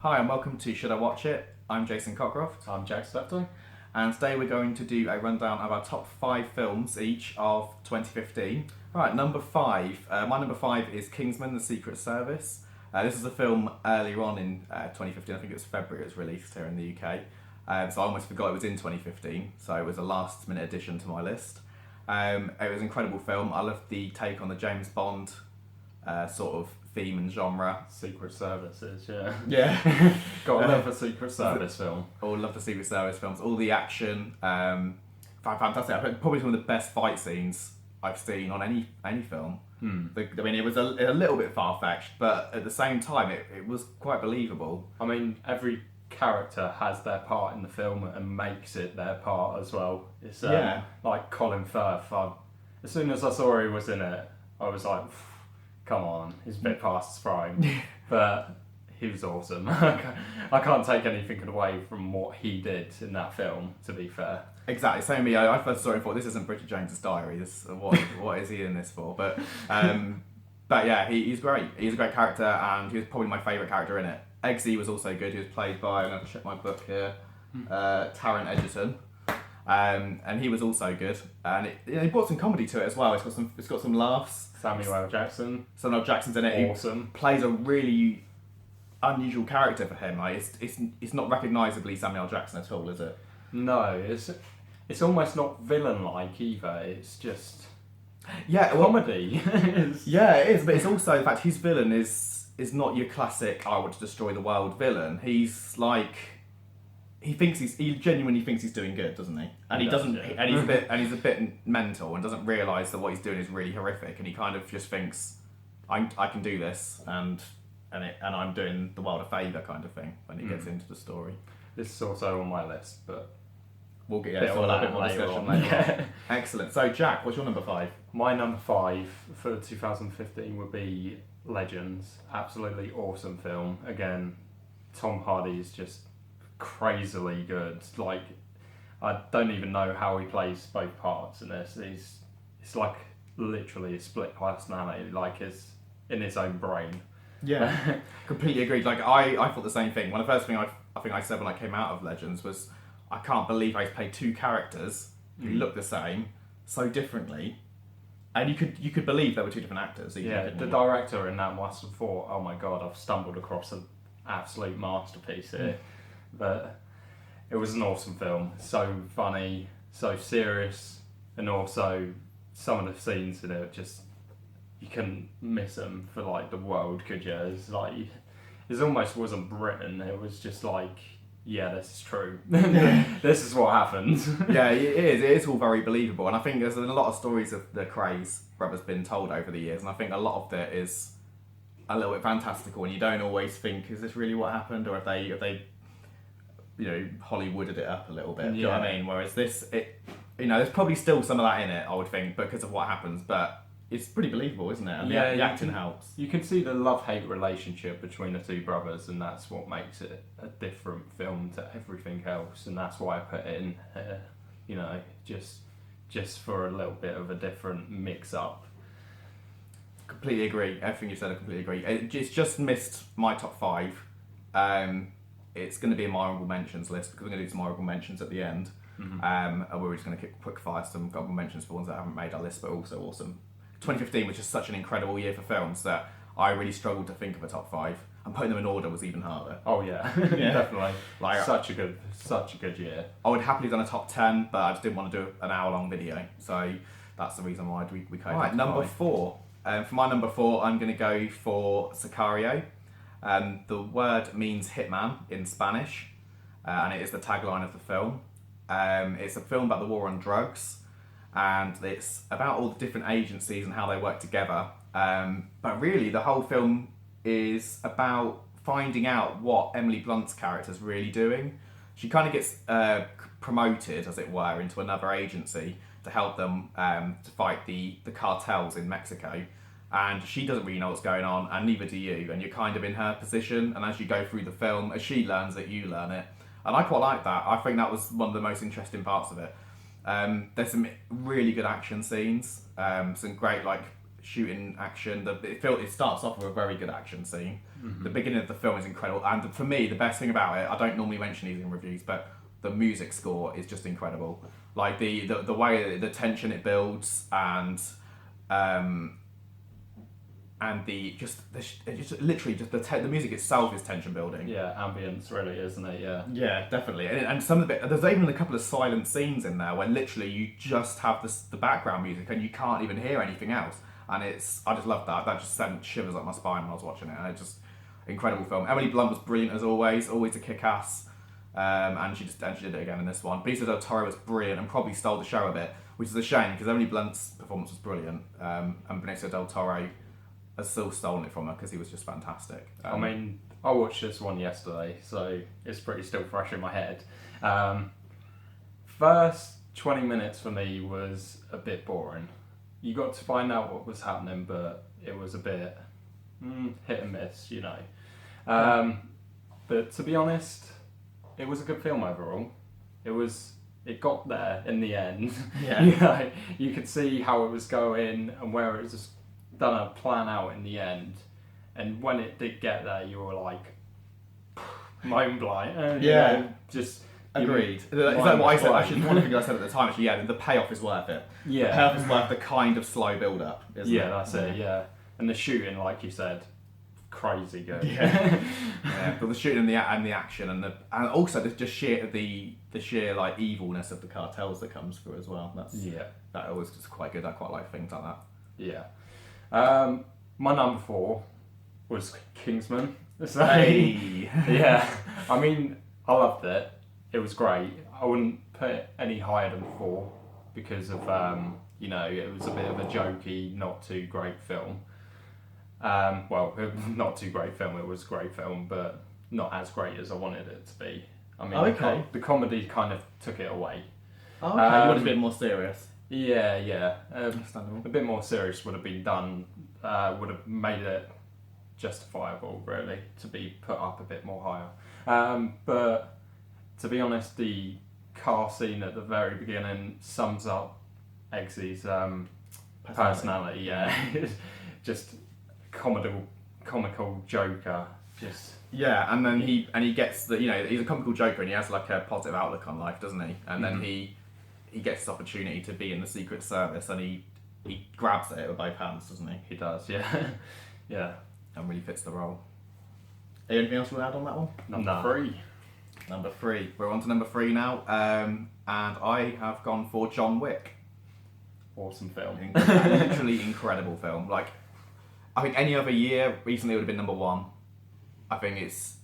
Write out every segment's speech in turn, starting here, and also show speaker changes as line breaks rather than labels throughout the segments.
Hi and welcome to Should I Watch It? I'm Jason Cockroft.
I'm Jack Steptoe.
And today we're going to do a rundown of our top 5 films each of 2015. Right, number 5. My number 5 is Kingsman: The Secret Service. This is a film earlier on in 2015. I think it was February it was released here in the UK. So I almost forgot it was in 2015. So it was a last minute addition to my list. It was an incredible film. I loved the take on the James Bond sort of theme and genre.
Secret Services, yeah.
Yeah.
Gotta love a Secret Service film.
All love the Secret Service films. All the action. Fantastic. Probably some of the best fight scenes I've seen on any film. I mean, it was a little bit far-fetched, but at the same time, it was quite believable.
I mean, every character has their part in the film and makes it their part as well. It's like Colin Firth. As soon as I saw he was in it, I was like, come on, he's a bit past his prime. But he was awesome. I can't take anything away from what he did in that film, to be fair.
Exactly, same me. I first saw it and thought, this isn't Bridget Jones's Diary. What is he in this for? But yeah, he's great. He's a great character, and he was probably my favourite character in it. Eggsy was also good. He was played by, I'm going to check my book here, Taron Egerton. And he was also good, and he brought some comedy to it as well. It's got some laughs.
Samuel L. Jackson.
Samuel L. Jackson's in it.
Awesome.
He plays a really unusual character for him. Like it's not recognisably Samuel L. Jackson at all, is it?
No, it's almost not villain-like either. It's just
comedy. Yeah, it is. But it's also the fact his villain is not your classic "I want to destroy the world" villain. He's like. He genuinely thinks he's doing good, doesn't he? And he doesn't. Yeah. And he's a bit mental and doesn't realise that what he's doing is really horrific. And he kind of just thinks, I can do this, and I'm doing the world a favour, kind of thing. When he gets into the story,
this is also on my list, but
we'll get a bit more discussion later. Excellent. So Jack, what's your number 5?
My number 5 for 2015 would be Legends. Absolutely awesome film. Again, Tom Hardy is just crazily good. Like, I don't even know how he plays both parts in this. It's like literally a split personality, like it's in his own brain.
Yeah, completely agreed. Like I thought the same thing. One of the first thing I think I said when I came out of Legends was, I can't believe I played 2 characters who look the same so differently, and you could believe they were 2 different actors.
Yeah, the director in that must have thought, oh my god, I've stumbled across an absolute masterpiece here. But it was an awesome film. So funny, so serious, and also some of the scenes in it, just you couldn't miss them for like the world, could you? It's like it almost wasn't written. It was just like, yeah, this is true. This is what happened. Yeah,
it is. It is all very believable, and I think there's a lot of stories of the Craze brothers been told over the years, and I think a lot of it is a little bit fantastical, and you don't always think, is this really what happened, or have they Hollywooded it up a little bit. Yeah. Do you know what I mean? Whereas this, there's probably still some of that in it, I would think, because of what happens, but it's pretty believable, isn't it? And the acting helps.
You can see the love-hate relationship between the 2 brothers, and that's what makes it a different film to everything else, and that's why I put it in here, just for a little bit of a different mix-up.
Completely agree. Everything you said, I completely agree. It's just missed my top 5. It's going to be in my honourable mentions list, because we're going to do some honourable mentions at the end. And we're just going to quick fire some honourable mentions for ones that haven't made our list, but also awesome. 2015 was just such an incredible year for films that I really struggled to think of a top 5, and putting them in order was even harder.
Oh yeah, definitely. Like such a good year.
I would happily done a top 10, but I just didn't want to do an hour-long video, so that's the reason why we came. Right, number 4. For my number 4, I'm going to go for Sicario. The word means hitman in Spanish, and it is the tagline of the film. It's a film about the war on drugs, and it's about all the different agencies and how they work together. But really, the whole film is about finding out what Emily Blunt's character is really doing. She kind of gets promoted, as it were, into another agency to help them to fight the cartels in Mexico. And she doesn't really know what's going on, and neither do you, and you're kind of in her position, and as you go through the film, as she learns it, you learn it. And I quite like that. I think that was one of the most interesting parts of it. There's some really good action scenes, some great, like, shooting action. It starts off with a very good action scene. The beginning of the film is incredible, and for me, the best thing about it, I don't normally mention these in reviews, but the music score is just incredible. Like the way the tension it builds, and the music itself is tension building.
Yeah, ambience really, isn't it? Yeah.
Yeah, definitely. And some of it, there's even a couple of silent scenes in there where literally you just have the background music and you can't even hear anything else. And I just love that. That just sent shivers up my spine when I was watching it. And it's just incredible film. Emily Blunt was brilliant as always a kick ass. And she did it again in this one. Benicio del Toro was brilliant and probably stole the show a bit, which is a shame because Emily Blunt's performance was brilliant. And Benicio del Toro has still stolen it from her because he was just fantastic.
I mean, I watched this one yesterday, so it's pretty still fresh in my head. First 20 minutes for me was a bit boring. You got to find out what was happening, but it was a bit hit and miss, you know. But to be honest, it was a good film overall. It got there in the end.
Yeah.
You know, you could see how it was going and where it was just done a plan out in the end. And when it did get there, you were like, mind blind.
Yeah.
You know, just
agreed. Is that what I said? Actually, one thing I said at the time, actually, yeah, the payoff is worth it.
Yeah.
The payoff is worth the kind of slow build up, isn't it?
Yeah, that's it, yeah. And the shooting, like you said, crazy good.
Yeah. Yeah, but the shooting and the action and also the sheer like evilness of the cartels that comes through as well. That was just quite good. I quite like things like that.
Yeah. My number 4 was Kingsman. So,
Hey.
yeah. I mean, I loved it. It was great. I wouldn't put it any higher than 4 because of you know, it was a bit of a jokey, not too great film. Well, not too great film. It was a great film, but not as great as I wanted it to be. I mean, the comedy kind of took it away.
Oh, okay. You want a bit more serious.
Yeah.
Understandable.
A bit more serious would have been done. Would have made it justifiable, really, to be put up a bit more higher. But to be honest, the car scene at the very beginning sums up Eggsy's personality. Yeah, just comical joker. Just
yeah, and then he gets the, you know, he's a comical joker and he has like a positive outlook on life, doesn't he? And then he gets this opportunity to be in the Secret Service and he grabs it with both hands, doesn't he?
He does, yeah. Yeah.
And really fits the role. Anything else you want to add on that one? Number 3. We're on to number 3 now. And I have gone for John Wick.
Awesome film.
Literally incredible film. Like, I think any other year recently it would have been number 1. I think it's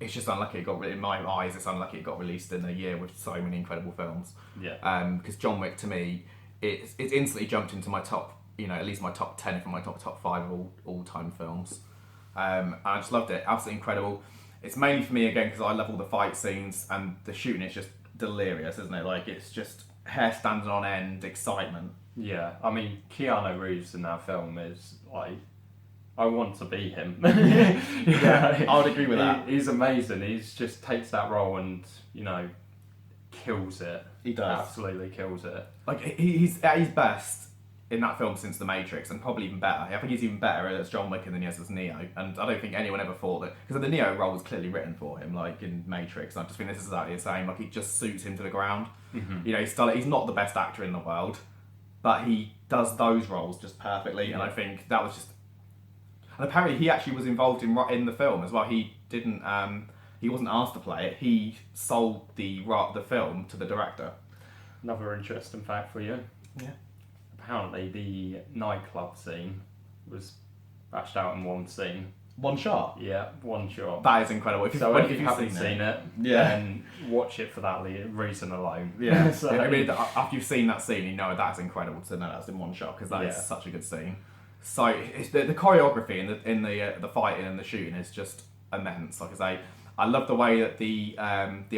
just unlucky in my eyes, it's unlucky it got released in a year with so many incredible films.
Yeah.
Because John Wick, to me, it's instantly jumped into my top, you know, at least my top 10, if not my top 5 of all time films. I just loved it. Absolutely incredible. It's mainly for me again because I love all the fight scenes and the shooting is just delirious, isn't it? Like, it's just hair standing on end, excitement.
Yeah, I mean, Keanu Reeves in that film is like, I want to be him.
Yeah, I would agree with that.
He's amazing. He's just takes that role and, you know, kills it.
He does.
Absolutely kills it.
Like, he's at his best in that film since The Matrix, and probably even better. I think he's even better as John Wick than he is as Neo. And I don't think anyone ever thought that, because the Neo role was clearly written for him, like in Matrix. And I just think this is exactly the same. Like, it just suits him to the ground. Mm-hmm. You know, he's not the best actor in the world, but he does those roles just perfectly. And I think that was just. And apparently, he actually was involved in the film as well. He didn't. He wasn't asked to play it. He sold the film to the director.
Another interesting fact for you.
Yeah.
Apparently, the nightclub scene was bashed out in one scene.
One shot?
Yeah, one shot.
That is incredible. If you
haven't seen it, then watch it for that reason alone.
Yeah. So, I mean, after you've seen that scene, you know that's incredible to know that's in one shot because that is such a good scene. So it's the choreography in the fighting and the shooting is just immense. Like I say, I love the way that the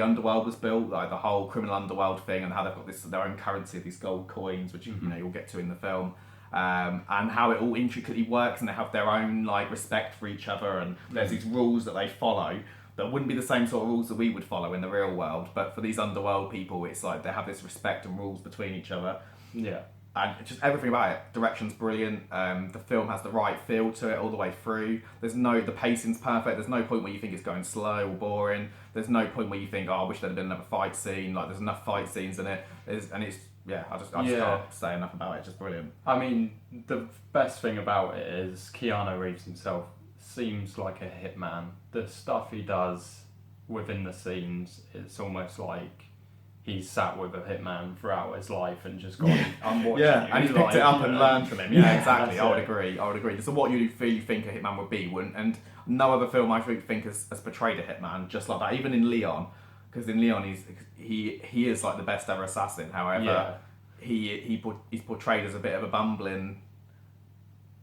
underworld was built, like the whole criminal underworld thing, and how they've got their own currency, these gold coins, which you know you'll get to in the film, and how it all intricately works, and they have their own like respect for each other, and there's these rules that they follow that wouldn't be the same sort of rules that we would follow in the real world, but for these underworld people, it's like they have this respect and rules between each other.
Yeah.
and just everything about it. Direction's brilliant. The film has the right feel to it all the way through. The pacing's perfect. There's no point where you think it's going slow or boring. There's no point where you think, oh, I wish there'd been another fight scene. Like, there's enough fight scenes in it. I just can't say enough about it. It's just brilliant.
I mean, the best thing about it is Keanu Reeves himself seems like a hitman. The stuff he does within the scenes, it's almost like he's sat with a hitman throughout his life and just gone, I'm watching you.
And he's picked it up and learned from him. Yeah, exactly. I would agree. So what you think a hitman would be, and no other film I think has portrayed a hitman just like that. Even in Leon, because in Leon he is like the best ever assassin. However, he's portrayed as a bit of a bumbling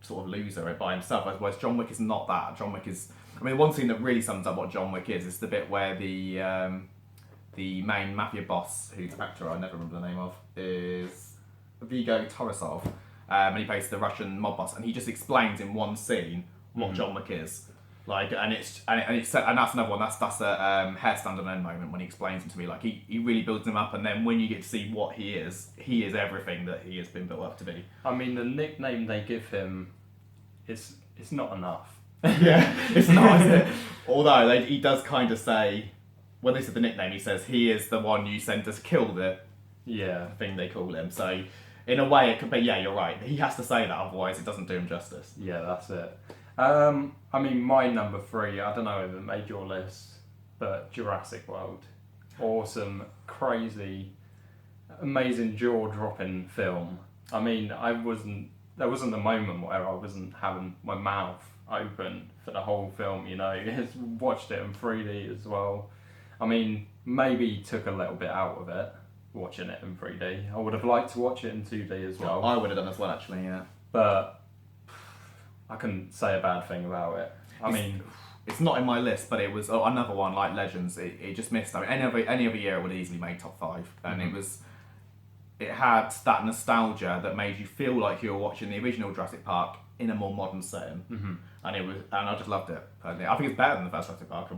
sort of loser by himself. Whereas John Wick is not that. John Wick is. I mean, one thing that really sums up what John Wick is the bit where the main mafia boss, whose actor I never remember the name of, is Viggo Torosov, and he plays the Russian mob boss, and he just explains in one scene what John Wick is. Like, and that's another one. That's a hair stand on end moment when he explains it to me. Like, he really builds him up, and then when you get to see what he is everything that he has been built up to be.
I mean, the nickname they give him it's not enough.
Yeah, it's not, is it? Although he does kind of say, when they said the nickname, he says he is the one you sent us kill the thing they call him. So in a way, it could be, yeah, you're right. He has to say that, otherwise it doesn't do him justice.
Yeah, that's it. I mean, my number 3, I don't know if it made your list, but Jurassic World. Awesome, crazy, amazing jaw-dropping film. I mean, there wasn't a moment where I wasn't having my mouth open for the whole film, you know. Watched it in 3D as well. I mean, maybe took a little bit out of it, watching it in 3D. I would have liked to watch it in 2D as well.
I would have done as well, actually, yeah.
But I couldn't say a bad thing about it.
It's not in my list, but it was another one like Legends. It just missed. I mean, any other year it would have easily made top 5, and it had that nostalgia that made you feel like you were watching the original Jurassic Park in a more modern setting, and I just loved it. I think it's better than the first Jurassic Park.